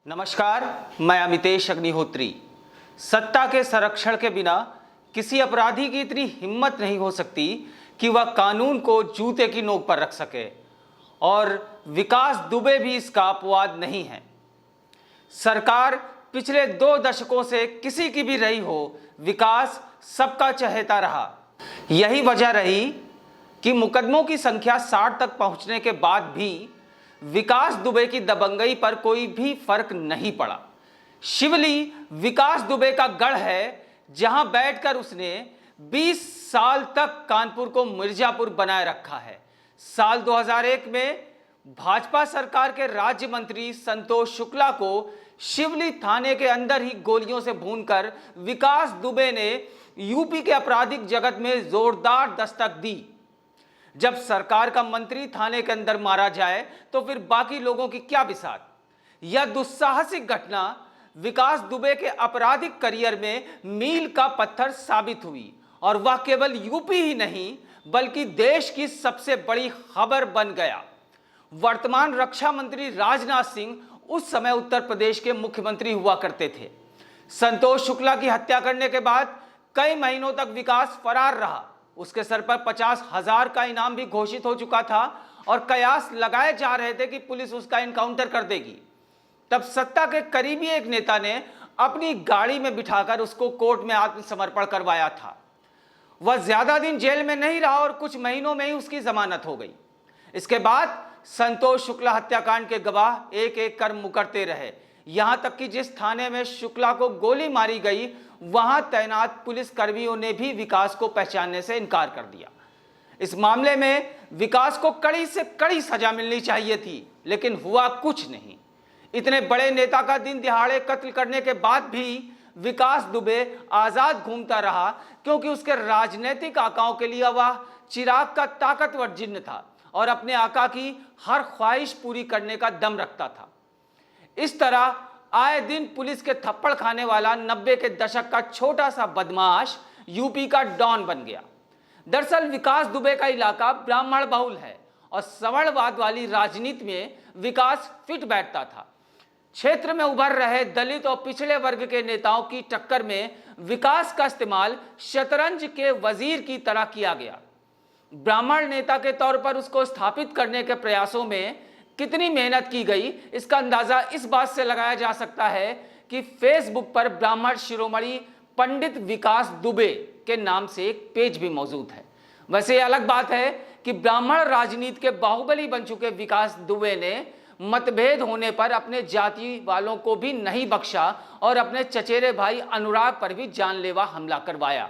नमस्कार, मैं अमितेश अग्निहोत्री। सत्ता के संरक्षण के बिना किसी अपराधी की इतनी हिम्मत नहीं हो सकती कि वह कानून को जूते की नोक पर रख सके, और विकास दुबे भी इसका अपवाद नहीं है। सरकार पिछले 2 दशकों से किसी की भी रही हो, विकास सबका चहेता रहा। यही वजह रही कि मुकदमों की संख्या 60 तक पहुंचने के बाद भी विकास दुबे की दबंगई पर कोई भी फर्क नहीं पड़ा। शिवली विकास दुबे का गढ़ है, जहां बैठकर उसने 20 साल तक कानपुर को मिर्जापुर बनाए रखा है। साल 2001 में भाजपा सरकार के राज्य मंत्री संतोष शुक्ला को शिवली थाने के अंदर ही गोलियों से भूनकर विकास दुबे ने यूपी के आपराधिक जगत में जोरदार दस्तक दी। जब सरकार का मंत्री थाने के अंदर मारा जाए तो फिर बाकी लोगों की क्या बिसात। यह दुस्साहसिक घटना विकास दुबे के आपराधिक करियर में मील का पत्थर साबित हुई, और वह केवल यूपी ही नहीं बल्कि देश की सबसे बड़ी खबर बन गया। वर्तमान रक्षा मंत्री राजनाथ सिंह उस समय उत्तर प्रदेश के मुख्यमंत्री हुआ करते थे। संतोष शुक्ला की हत्या करने के बाद कई महीनों तक विकास फरार रहा। उसके सर पर 50,000 का इनाम भी घोषित हो चुका था और कयास लगाए जा रहे थे कि पुलिस उसका इनकाउंटर कर देगी। तब सत्ता के करीबी एक नेता ने अपनी गाड़ी में बिठाकर उसको कोर्ट में आत्मसमर्पण करवाया था। वह ज्यादा दिन जेल में नहीं रहा और कुछ महीनों में ही उसकी जमानत हो गई। इसके बाद संतोष शुक्ला हत्याकांड के गवाह एक एक कर मुकरते रहे। यहां तक कि जिस थाने में शुक्ला को गोली मारी गई, वहां तैनात पुलिस कर्मियों ने भी विकास को पहचानने से इनकार कर दिया। इस मामले में विकास को कड़ी से कड़ी सजा मिलनी चाहिए थी, लेकिन हुआ कुछ नहीं। इतने बड़े नेता का दिन दिहाड़े कत्ल करने के बाद भी विकास दुबे आजाद घूमता रहा, क्योंकि उसके राजनीतिक आकाओं के लिए वह चिराग का ताकतवर जिन्न था और अपने आका की हर ख्वाहिश पूरी करने का दम रखता था। इस तरह आए दिन पुलिस के थप्पड़ खाने वाला 90 के दशक का छोटा सा बदमाश यूपी का डॉन बन गया। दरअसल विकास दुबे का इलाका ब्राह्मण बहुल है और सवर्णवाद वाली राजनीति में विकास फिट बैठता था। क्षेत्र में उभर रहे दलित और पिछड़े वर्ग के नेताओं की टक्कर में विकास का इस्तेमाल शतरंज के वजीर की तरह किया गया। ब्राह्मण नेता के तौर पर उसको स्थापित करने के प्रयासों में कितनी मेहनत की गई, इसका अंदाजा इस बात से लगाया जा सकता है कि फेसबुक पर ब्राह्मण शिरोमणि पंडित विकास दुबे के नाम से एक पेज भी मौजूद है। वैसे अलग बात है कि ब्राह्मण राजनीति के बाहुबली बन चुके विकास दुबे ने मतभेद होने पर अपने जाति वालों को भी नहीं बख्शा और अपने चचेरे भाई अनुराग पर भी जानलेवा हमला करवाया।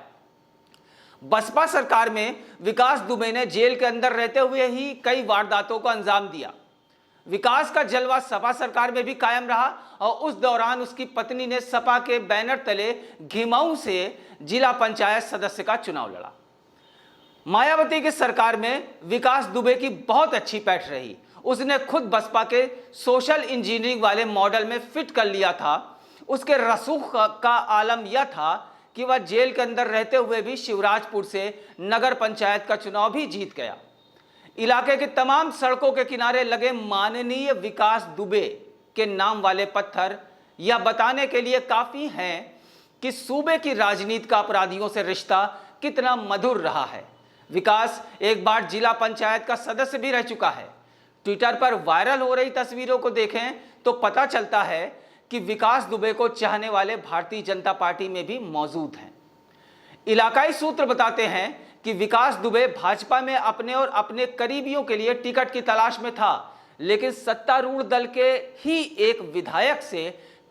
बसपा सरकार में विकास दुबे ने जेल के अंदर रहते हुए ही कई वारदातों को अंजाम दिया। विकास का जलवा सपा सरकार में भी कायम रहा और उस दौरान उसकी पत्नी ने सपा के बैनर तले घिमाऊ से जिला पंचायत सदस्य का चुनाव लड़ा। मायावती की सरकार में विकास दुबे की बहुत अच्छी पैठ रही। उसने खुद बसपा के सोशल इंजीनियरिंग वाले मॉडल में फिट कर लिया था। उसके रसूख का आलम यह था कि वह जेल के अंदर रहते हुए भी शिवराजपुर से नगर पंचायत का चुनाव भी जीत गया। इलाके के तमाम सड़कों के किनारे लगे माननीय विकास दुबे के नाम वाले पत्थर यह बताने के लिए काफी हैं कि सूबे की राजनीति का अपराधियों से रिश्ता कितना मधुर रहा है। विकास एक बार जिला पंचायत का सदस्य भी रह चुका है। ट्विटर पर वायरल हो रही तस्वीरों को देखें तो पता चलता है कि विकास दुबे को चाहने वाले भारतीय जनता पार्टी में भी मौजूद हैं। इलाकाई सूत्र बताते हैं कि विकास दुबे भाजपा में अपने और अपने करीबियों के लिए टिकट की तलाश में था, लेकिन सत्तारूढ़ दल के ही एक विधायक से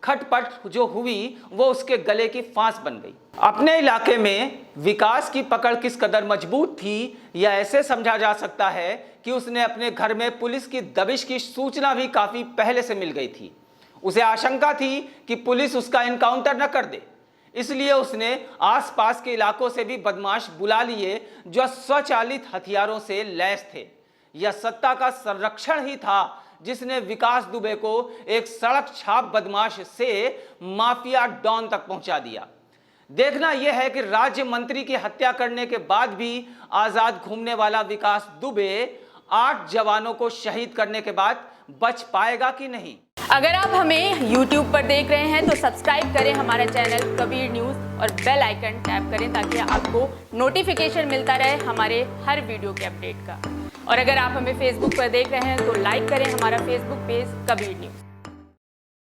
खटपट जो हुई वो उसके गले की फांस बन गई। अपने इलाके में विकास की पकड़ किस कदर मजबूत थी यह ऐसे समझा जा सकता है कि उसने अपने घर में पुलिस की दबिश की सूचना भी काफी पहले से मिल गई थी। उसे आशंका थी कि पुलिस उसका इनकाउंटर न कर दे, इसलिए उसने आसपास के इलाकों से भी बदमाश बुला लिए जो स्वचालित हथियारों से लैस थे। यह सत्ता का संरक्षण ही था जिसने विकास दुबे को एक सड़क छाप बदमाश से माफिया डॉन तक पहुंचा दिया। देखना यह है कि राज्य मंत्री की हत्या करने के बाद भी आजाद घूमने वाला विकास दुबे 8 जवानों को शहीद करने के बाद बच पाएगा कि नहीं। अगर आप हमें YouTube पर देख रहे हैं तो सब्सक्राइब करें हमारा चैनल कबीर न्यूज़ और बेल आइकन टैप करें ताकि आपको नोटिफिकेशन मिलता रहे हमारे हर वीडियो के अपडेट का। और अगर आप हमें Facebook पर देख रहे हैं तो लाइक करें हमारा Facebook पेज कबीर न्यूज़।